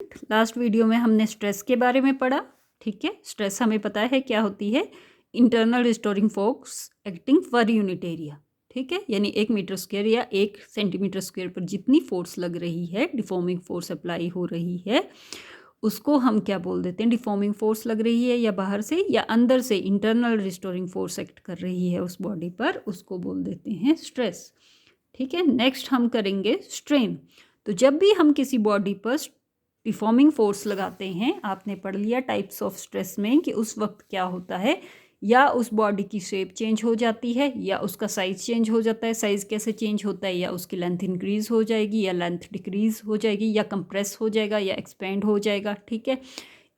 Last video में हमने stress के बारे में पढ़ा। ठीक है, स्ट्रेस हमें पता है क्या होती है, internal restoring force acting per unit area. ठीक है, यानी 1 मीटर स्क्वायर या 1 सेंटीमीटर स्क्वायर पर जितनी फोर्स लग रही है, डिफॉर्मिंग फोर्स अप्लाई हो रही है, उसको हम क्या बोल देते हैं, डिफॉर्मिंग फोर्स लग रही है या बाहर से या अंदर से इंटरनल रिस्टोरिंग फोर्स एक्ट कर रही है उस बॉडी पर, उसको बोल देते हैं स्ट्रेस। ठीक है, नेक्स्ट हम करेंगे स्ट्रेन। तो जब भी हम किसी बॉडी पर डिफॉर्मिंग फोर्स लगाते हैं, आपने पढ़ लिया टाइप्स ऑफ स्ट्रेस में कि उस वक्त क्या होता है, या उस बॉडी की शेप चेंज हो जाती है या उसका साइज़ चेंज हो जाता है। साइज़ कैसे चेंज होता है, या उसकी लेंथ इंक्रीज़ हो जाएगी या लेंथ डिक्रीज़ हो जाएगी, या कंप्रेस हो जाएगा या एक्सपेंड हो जाएगा। ठीक है,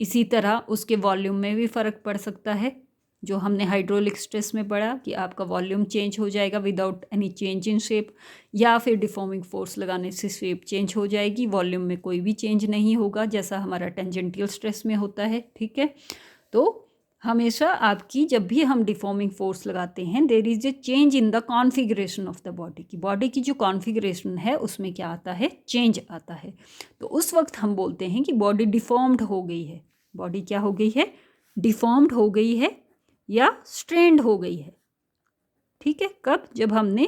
इसी तरह उसके वॉल्यूम में भी फ़र्क पड़ सकता है, जो हमने हाइड्रोलिक स्ट्रेस में पढ़ा कि आपका वॉल्यूम चेंज हो जाएगा without any change in shape, या फिर डिफॉर्मिंग फोर्स लगाने से शेप चेंज हो जाएगी, वॉल्यूम में कोई भी चेंज नहीं होगा, जैसा हमारा टेंजेंटियल स्ट्रेस में होता है। ठीक है, तो हमेशा आपकी जब भी हम डिफॉर्मिंग फोर्स लगाते हैं, there is a change in the configuration of the body की जो कॉन्फ़िगरेशन है उसमें क्या आता है, चेंज आता है। तो उस वक्त हम बोलते हैं कि बॉडी डिफॉर्म्ड हो गई है। बॉडी क्या हो गई है, डिफॉर्म्ड हो गई है या स्ट्रेन्ड हो गई है। ठीक है, कब, जब हमने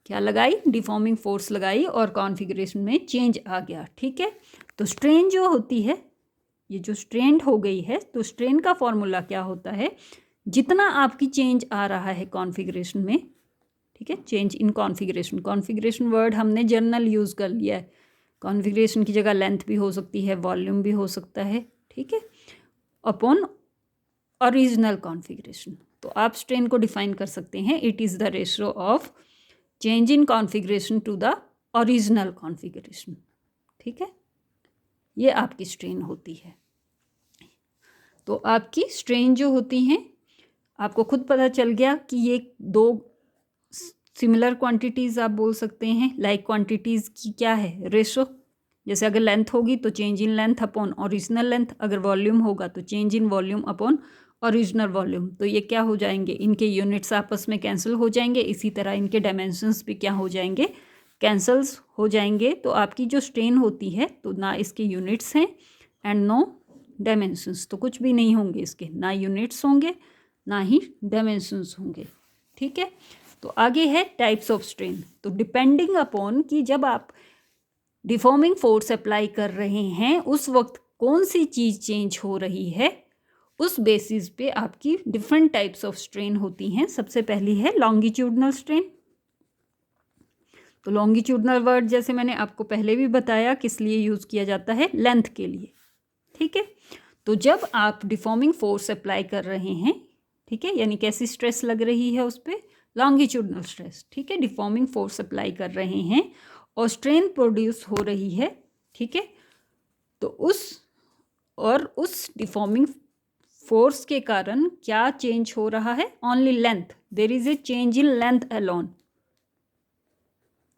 क्या लगाई, डिफॉर्मिंग फोर्स लगाई और कॉन्फ़िगरेशन में चेंज आ गया। ठीक है, तो स्ट्रेन जो होती है, ये जो स्ट्रेन्ड हो गई है, तो स्ट्रेन का फॉर्मूला क्या होता है, जितना आपकी चेंज आ रहा है कॉन्फ़िगरेशन में। ठीक है, change in configuration, configuration word हमने जनरल यूज़ कर लिया है। कॉन्फ़िगरेशन की जगह लेंथ भी हो सकती है, वॉल्यूम भी हो सकता है। ठीक है, अपॉन ओरिजिनल कॉन्फ़िगरेशन। तो आप स्ट्रेन को डिफाइन कर सकते हैं, it is the ratio of change in configuration to the original configuration. ठीक है, ये आपकी स्ट्रेन होती है। तो आपकी स्ट्रेन जो होती हैं, आपको खुद पता चल गया कि ये 2 सिमिलर क्वांटिटीज़ आप बोल सकते हैं। लाइक क्वांटिटीज़ की क्या है, रेशो। जैसे अगर लेंथ होगी तो change in length upon original length, अगर वॉल्यूम होगा तो change in volume upon original volume. तो ये क्या हो जाएंगे, इनके यूनिट्स आपस में कैंसिल हो जाएंगे, इसी तरह इनके डायमेंशंस भी क्या हो जाएंगे, कैंसल्स हो जाएंगे। तो आपकी जो स्ट्रेन होती है, तो ना इसके यूनिट्स हैं एंड नो डायमेंशंस, तो कुछ भी नहीं होंगे इसके, ना यूनिट्स होंगे ना ही डायमेंशंस होंगे। ठीक है, तो आगे है टाइप्स ऑफ स्ट्रेन। तो डिपेंडिंग अपॉन कि जब आप डिफॉर्मिंग फोर्स अप्लाई कर रहे हैं उस वक्त कौन सी चीज़ चेंज हो रही है, उस बेसिस पे आपकी डिफरेंट टाइप्स ऑफ स्ट्रेन होती हैं। सबसे पहली है लॉन्गिट्यूडनल स्ट्रेन। तो लॉन्गिट्यूडनल वर्ड जैसे मैंने आपको पहले भी बताया किस लिए यूज़ किया जाता है, लेंथ के लिए। ठीक है, तो जब आप डिफॉर्मिंग फोर्स अप्लाई कर रहे हैं, ठीक है, यानी कैसी स्ट्रेस लग रही है उस पर, लॉन्गिट्यूडनल स्ट्रेस। ठीक है, डिफॉर्मिंग फोर्स अप्लाई कर रहे हैं और स्ट्रेन प्रोड्यूस हो रही है। ठीक है, तो उस डिफॉर्मिंग फोर्स के कारण क्या चेंज हो रहा है, only length, there is a change in length alone.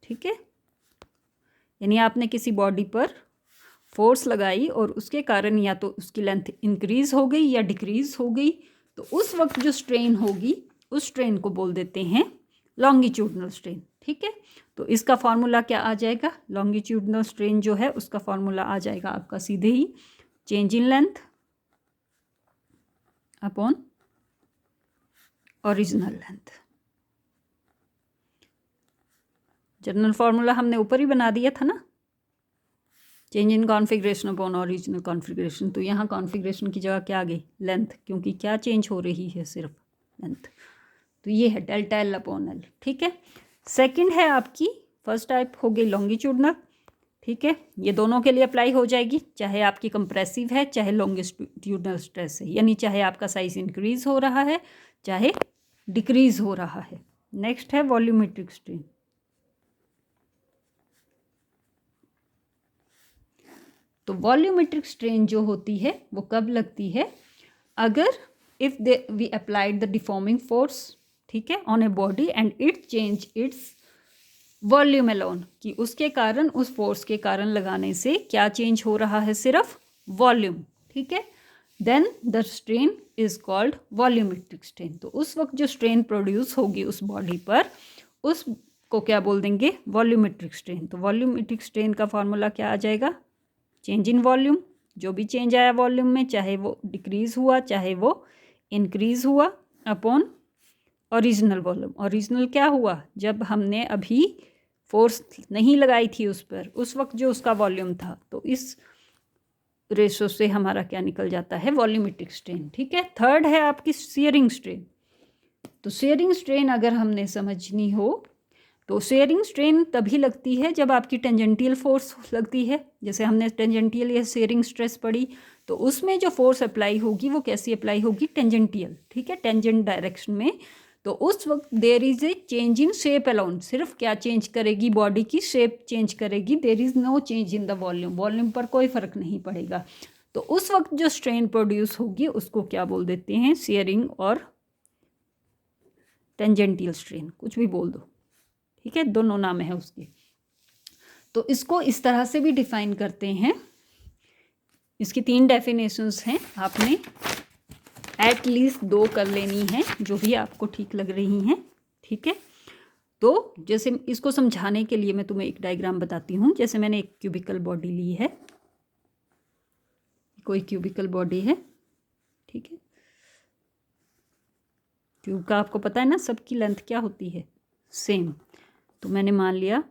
ठीक है, यानी आपने किसी बॉडी पर फोर्स लगाई और उसके कारण या तो उसकी लेंथ इंक्रीज हो गई या डिक्रीज हो गई, तो उस वक्त जो स्ट्रेन होगी उस स्ट्रेन को बोल देते हैं लॉन्गिट्यूडनल स्ट्रेन। ठीक है, तो इसका फॉर्मूला क्या आ जाएगा, लॉन्गिट्यूडनल स्ट्रेन जो है उसका फॉर्मूला आ जाएगा आपका सीधे ही change in length upon original length. General formula हमने ऊपर ही बना दिया था ना, change in configuration upon original configuration. तो यहाँ कॉन्फ़िगरेशन की जगह क्या आ गई, लेंथ, क्योंकि क्या चेंज हो रही है, सिर्फ लेंथ। तो ये है डेल्टा एल अपॉन एल। ठीक है, सेकंड है आपकी, फर्स्ट टाइप हो गई लॉन्गिट्यूडनल। ठीक है, ये दोनों के लिए अप्लाई हो जाएगी, चाहे आपकी कंप्रेसिव है चाहे लॉन्गिट्यूडनल स्ट्रेस है, यानी चाहे आपका साइज इंक्रीज हो रहा है चाहे डिक्रीज हो रहा है। नेक्स्ट है वॉल्यूमेट्रिक स्ट्रेन। तो वॉल्यूमेट्रिक स्ट्रेन जो होती है वो कब लगती है, अगर if we applied the deforming force, ठीक है, on a body and it change its volume alone, कि उसके कारण, उस फोर्स के कारण लगाने से क्या चेंज हो रहा है, सिर्फ वॉल्यूम। ठीक है, then the strain is called volumetric strain. तो उस वक्त जो स्ट्रेन प्रोड्यूस होगी उस बॉडी पर, उसको क्या बोल देंगे, वॉल्यूमेट्रिक स्ट्रेन। तो वॉल्यूमेट्रिक स्ट्रेन का फॉर्मूला क्या आ जाएगा, चेंज इन वॉल्यूम, जो भी चेंज आया वॉल्यूम में, चाहे वो डिक्रीज़ हुआ चाहे वो इंक्रीज़ हुआ, अपॉन ओरिजिनल वॉल्यूम। ओरिजिनल क्या हुआ, जब हमने अभी फोर्स नहीं लगाई थी उस पर, उस वक्त जो उसका वॉल्यूम था, तो इस रेशो से हमारा क्या निकल जाता है, वॉल्यूमेट्रिक स्ट्रेन। ठीक है। थर्ड है आपकी शेयरिंग स्ट्रेन। तो शेयरिंग स्ट्रेन अगर हमने समझनी हो तो शेयरिंग स्ट्रेन तभी लगती है जब आपकी टेंजेंटियल फोर्स लगती है। जैसे हमने टेंजेंटियल या शेयरिंग स्ट्रेस पढ़ी, तो उसमें जो फोर्स अप्लाई होगी वो कैसी अप्लाई होगी, टेंजेंटियल। ठीक है, टेंजेंट डायरेक्शन में। तो उस वक्त there is a change in shape alone, सिर्फ क्या चेंज करेगी, बॉडी की शेप चेंज करेगी, there is no change in the volume, volume पर कोई फर्क नहीं पड़ेगा। तो उस वक्त जो स्ट्रेन प्रोड्यूस होगी उसको क्या बोल देते हैं, शेयरिंग और टेंजेंटियल स्ट्रेन, कुछ भी बोल दो। ठीक है, दोनों नाम है उसके। तो इसको इस तरह से भी डिफाइन करते हैं। इसकी 3 डेफिनेशंस हैं, आपने एटलीस्ट 2 कर लेनी है, जो भी आपको ठीक लग रही हैं। ठीक है। तो जैसे इसको समझाने के लिए मैं तुम्हें एक डायग्राम बताती हूँ। जैसे मैंने एक क्यूबिकल बॉडी ली है, कोई क्यूबिकल बॉडी है। ठीक है, क्यूब का आपको पता है ना, सबकी लेंथ क्या होती है, सेम। तो मैंने मान लिया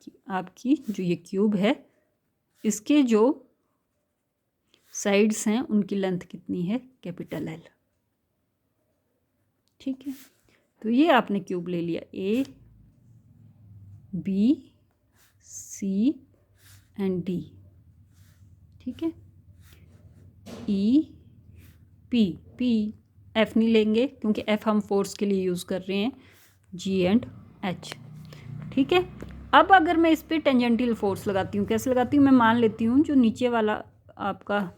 कि आपकी जो ये क्यूब है, इसके जो साइड्स हैं उनकी लेंथ कितनी है, कैपिटल एल। ठीक है। तो ये आपने क्यूब ले लिया, A B C and D. ठीक है। ई पी, पी एफ नहीं लेंगे क्योंकि एफ हम फोर्स के लिए यूज़ कर रहे हैं, जी एंड एच। ठीक है। अब अगर मैं इस पर टेंजेंटियल फोर्स लगाती हूँ, कैसे लगाती हूँ, मैं मान लेती हूँ जो नीचे वाला आपका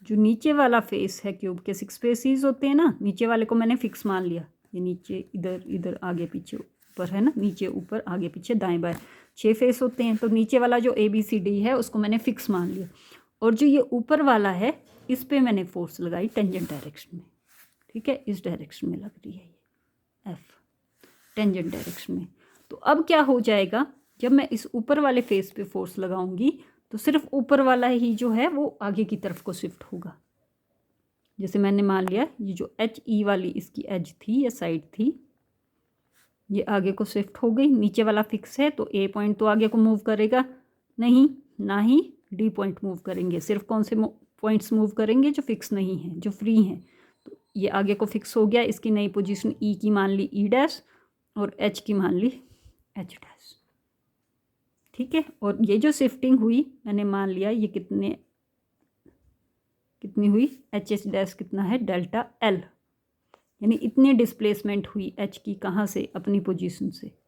जो नीचे वाला फेस है क्यूब के, 6 फेसेस होते हैं ना, नीचे वाले को मैंने फिक्स मान लिया। ये नीचे इधर इधर आगे पीछे ऊपर है ना, नीचे ऊपर आगे पीछे दाएं बाएं 6 फेस होते हैं। तो नीचे वाला जो ABCD है उसको मैंने फिक्स मान लिया, और जो ये ऊपर वाला है इस पर मैंने फोर्स लगाई टेंजेंट डायरेक्शन में। ठीक है, इस डायरेक्शन में लग रही है ये एफ, टेंजेंट डायरेक्शन में। तो अब क्या हो जाएगा, जब मैं इस ऊपर वाले फेस पे फोर्स लगाऊंगी तो सिर्फ ऊपर वाला ही जो है वो आगे की तरफ को शिफ्ट होगा। जैसे मैंने मान लिया ये जो HE वाली इसकी एज थी या साइड थी, ये आगे को शिफ्ट हो गई। नीचे वाला फिक्स है तो A पॉइंट तो आगे को मूव करेगा नहीं, ना ही D पॉइंट मूव करेंगे। सिर्फ कौन से पॉइंट्स मूव करेंगे, जो फिक्स नहीं हैं, जो फ्री हैं। तो ये आगे को फिक्स हो गया, इसकी नई पोजीशन E की मान ली E डैश और H की मान ली H डैश। ठीक है। और ये जो शिफ्टिंग हुई मैंने मान लिया ये कितनी हुई, HS डैश कितना है, डेल्टा L, यानी इतनी डिस्प्लेसमेंट हुई H की, कहाँ से, अपनी पोजीशन से,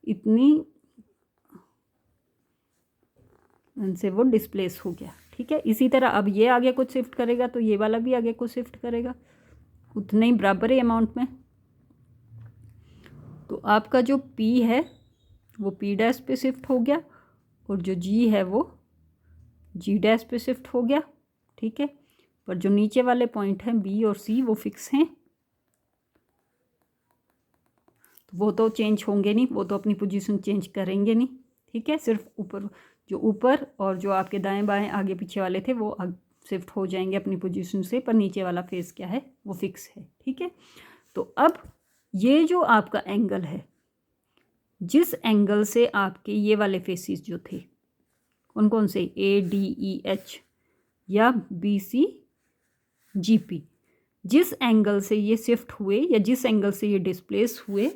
इतनी से वो डिस्प्लेस हो गया। ठीक है। इसी तरह अब ये आगे को शिफ्ट करेगा तो ये वाला भी आगे को शिफ्ट करेगा उतने ही बराबर ही अमाउंट में। तो आपका जो P है वो P डैश पे शिफ्ट हो गया, और जो G है वो G डैश पे शिफ्ट हो गया। ठीक है। पर जो नीचे वाले पॉइंट हैं B और C वो फिक्स हैं, तो वो तो चेंज होंगे नहीं, वो तो अपनी पोजीशन चेंज करेंगे नहीं। ठीक है। सिर्फ ऊपर जो ऊपर और जो आपके दाएं बाएं आगे पीछे वाले थे वो शिफ्ट हो जाएंगे अपनी पोजीशन से, पर नीचे वाला फेस क्या है, वो फिक्स है। ठीक है। तो अब ये जो आपका एंगल है, जिस एंगल से आपके ये वाले फेसेस जो थे, कौन कौन से, ADEH या BCGP, जिस एंगल से ये शिफ्ट हुए या जिस एंगल से ये डिस्प्लेस हुए,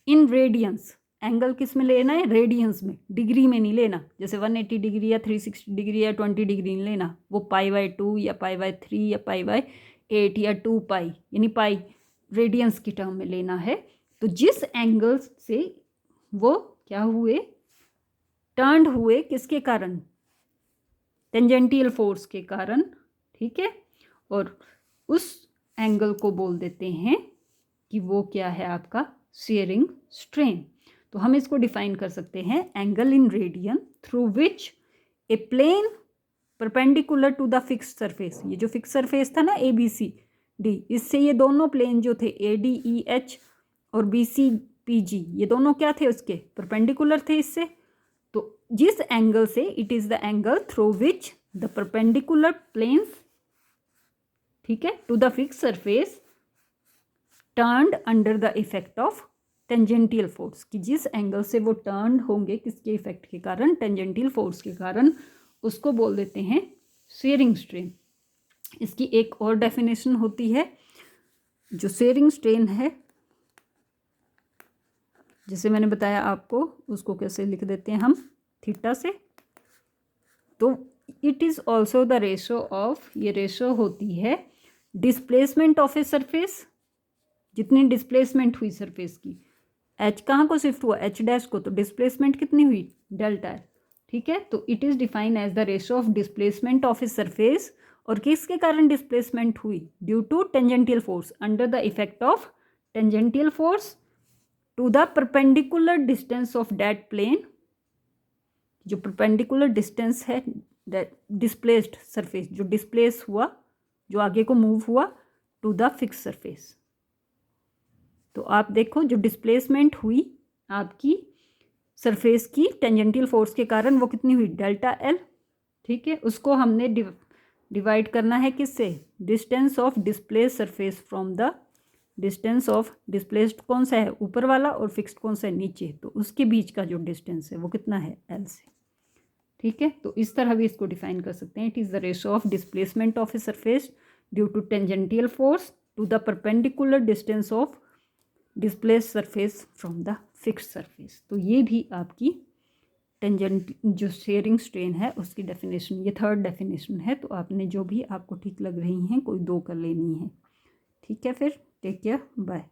इन रेडियंस, एंगल किस में लेना है, रेडियंस में, डिग्री में नहीं लेना। जैसे 180 डिग्री या 360 डिग्री या 20 डिग्री नहीं लेना, वो π/2 या π/3 या π/8 या 2 पाई, यानी पाई रेडियंस की टर्म में लेना है। तो जिस एंगल से वो क्या हुए, टर्न्ड हुए, किसके कारण, टेंजेंटियल फोर्स के कारण। ठीक है। और उस एंगल को बोल देते हैं कि वो क्या है, आपका शेयरिंग स्ट्रेन। तो हम इसको डिफाइन कर सकते हैं, angle in radian through which a plane perpendicular to the fixed surface. ये जो फिक्स सरफेस था ना ABCD, इससे ये दोनों प्लेन जो थे ADEH और BCPG, ये दोनों क्या थे, उसके परपेंडिकुलर थे इससे। तो जिस एंगल से, it is the angle through which the perpendicular planes, ठीक है, to the fix surface turned under the effect of tangential force, कि जिस एंगल से वो टर्न होंगे किसके इफेक्ट के कारण, टेंजेंटियल फोर्स के कारण, उसको बोल देते हैं शेयरिंग स्ट्रेन। इसकी एक और डेफिनेशन होती है, जो शेयरिंग स्ट्रेन है, जैसे मैंने बताया आपको, उसको कैसे लिख देते हैं हम, थीटा से। तो it is also the ratio of, ये रेशो होती है डिस्प्लेसमेंट ऑफ ए सरफेस, जितनी डिस्प्लेसमेंट हुई सरफेस की, एच कहाँ को शिफ्ट हुआ, एच डैश को, तो डिस्प्लेसमेंट कितनी हुई, डेल्टा है, ठीक है। तो it is defined as the ratio of displacement of a surface, और किसके कारण डिस्प्लेसमेंट हुई, due to tangential force, under the effect of tangential force to the perpendicular distance of that plane, जो परपेंडिकुलर डिस्टेंस है displaced surface, जो displace हुआ, जो आगे को मूव हुआ, टू द फिक्स सरफेस। तो आप देखो, जो डिस्प्लेसमेंट हुई आपकी सरफेस की टेंजेंटियल फोर्स के कारण, वो कितनी हुई, डेल्टा एल, ठीक है। उसको हमने डिवाइड करना है किससे, distance of displace surface from the distance of displaced, कौन सा है ऊपर वाला, और फिक्स्ड कौन सा है नीचे, तो उसके बीच का जो डिस्टेंस है वो कितना है, एल से, ठीक है। तो इस तरह भी इसको डिफाइन कर सकते हैं, it is the ratio of displacement of a surface due to tangential force to the perpendicular distance of displace surface from the fixed surface. तो ये भी आपकी टेंजेंट जो शेयरिंग स्ट्रेन है उसकी डेफिनेशन, ये थर्ड डेफिनेशन है। तो आपने जो भी आपको ठीक लग रही हैं, कोई दो कर लेनी है, ठीक है। फिर टेक केयर, बाय।